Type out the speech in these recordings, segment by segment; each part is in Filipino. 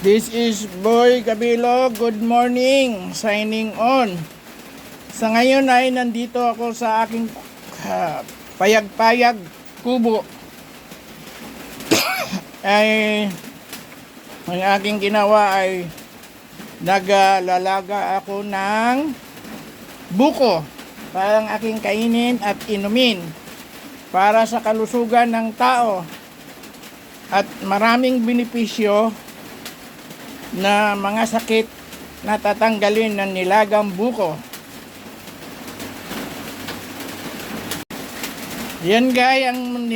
This is Boy Cabilo. Good morning. Signing on. Sa ngayon ay nandito ako sa aking payag-payag kubo. Ay ang aking ginawa ay naglalaga ako ng buko para ang aking kainin at inumin para sa kalusugan ng tao at maraming benepisyo na mga sakit na tatanggalin ng nilagang buko. Yan guys, ang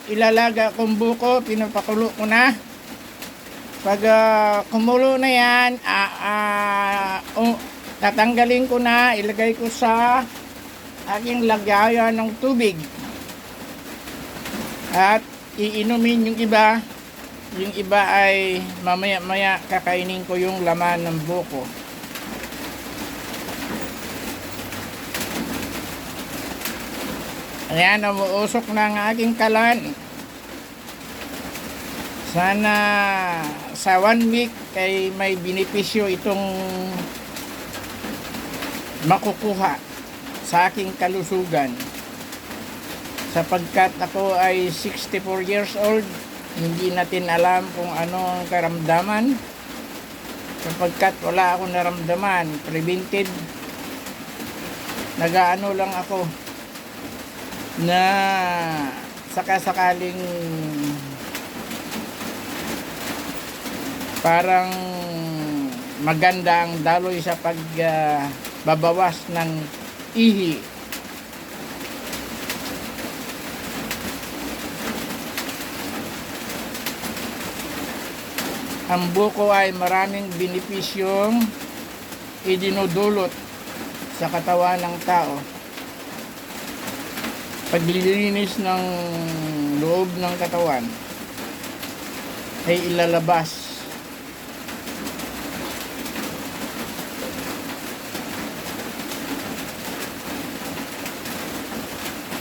ilalaga kong buko, pinapakulo ko na. Pag kumulo na yan, tatanggalin ko na, ilagay ko sa aking lagayan ng tubig. At iinumin yung iba. Yung iba ay mamaya-maya kakainin ko yung laman ng buko. Ayan, umuusok na ang aking kalan. Sana sa 1 week ay may benepisyo itong makukuha sa aking kalusugan. Sapagkat ako ay 64 years old, hindi natin alam kung ano ang karamdaman. Sapagkat wala akong naramdaman, prevented. Nagaano lang ako na sakasakaling parang maganda ang daloy sa pagbabawas ng ihi. Ang buko ay maraming benepisyong idinudulot sa katawan ng tao. Paglilinis ng loob ng katawan ay ilalabas.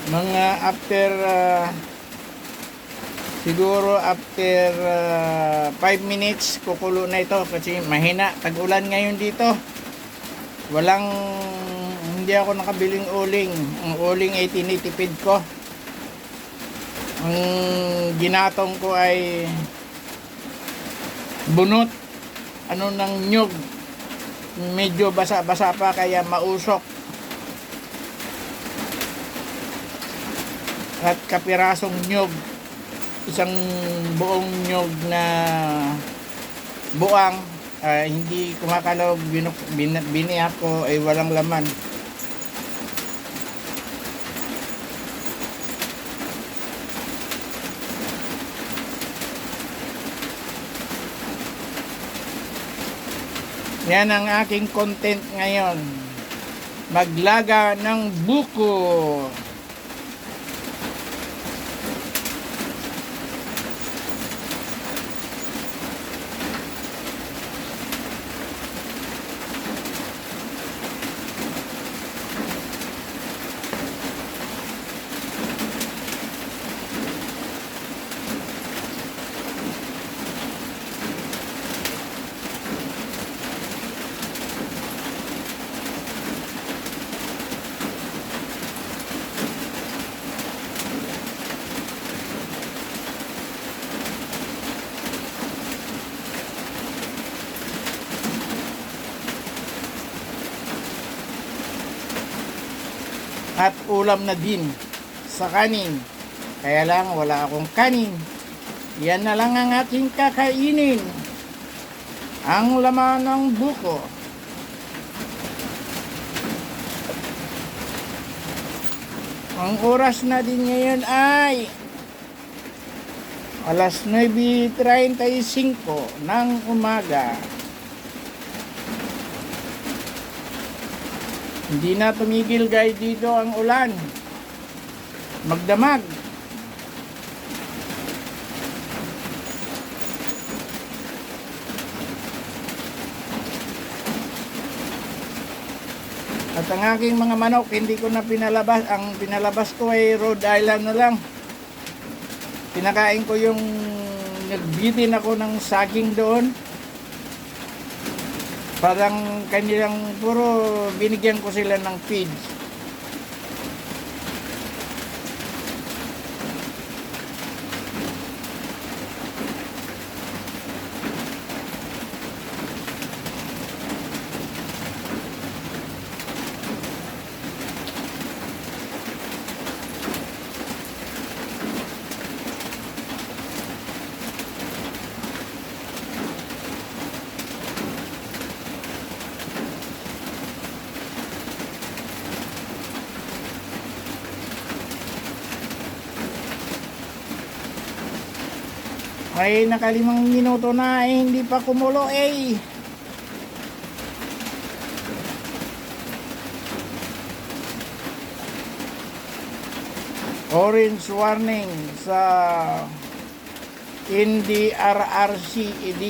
Mga siguro after 5 minutes kukulo na ito kasi mahina, tag-ulan ngayon dito. Hindi ako nakabiling uling. Ang uling ay tinitipid ko. Ang ginatong ko ay bunot ng nyug. Medyo basa-basa pa kaya mausok. At kapirasong nyug, isang buong nyug na buang, hindi kumakalaw, biniyak ko ay walang laman. Yan ang aking content ngayon, maglaga ng buko. At ulam na din sa kanin. Kaya lang wala akong kanin. Yan na lang ang aking kakainin. Ang laman ng buko. Ang oras na din ngayon ay alas 9:35 ng umaga. Hindi na tumigil guys dito ang ulan. Magdamag. At ang aking mga manok, hindi ko na pinalabas. Ang pinalabas ko ay Rhode Island na lang. Pinakain ko yung nagbitin ako ng saging doon. Parang kanilang puro binigyan ko sila ng feeds. Ay, nakalimang minuto na hindi pa kumulo Orange warning sa NDRRCED.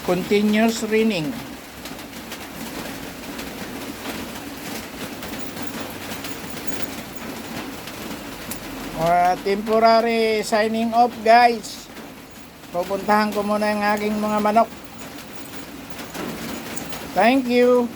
Continuous raining. Temporary signing off, guys. Pupuntahan ko muna yung aking mga manok. Thank you.